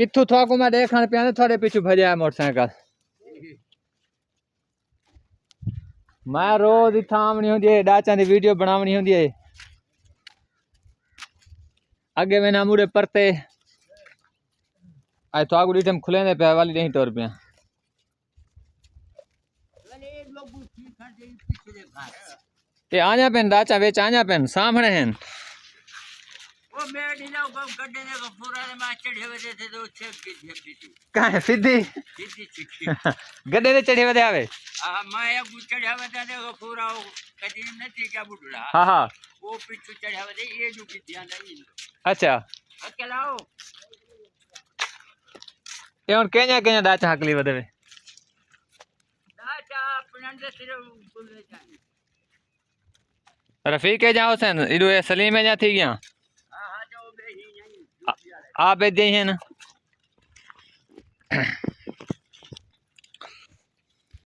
कित्थू थाको मैं देखण पिया थोड़े पीछे भजा मोटरसाइकिल मैं रोज इत्थे आवनी होंदी है डाचा दी वीडियो बनावनी होंदी है अगे मैंने मुड़े परते आज थाको डी टाइम खुले पे वाली नहीं तौर पे ते आजा पेन डाचा बेच आजा पेन सामने हैं वो मैं ढीला गड्ढे ने पूरा ने मैं चढ़े हुए थे तो छेक दी का है सीधी सीधी चिट्ठी गड्ढे ने चढ़े वे आवे हां मैं एक चढ़े हुए थे देखो पूरा कदी नहीं क्या बुढ़ा हां हां वो पीछे चढ़े हुए थे ये जो की ध्यान नहीं अच्छा अकेलाओ ये और के냐 डाचा हकली वदे डाचा अपने से सिर्फ बोलने चाहिए रफीक के जाओ सन इडो सलीम में जा थी गया हां जो बे ही नहीं आप दे हैं ना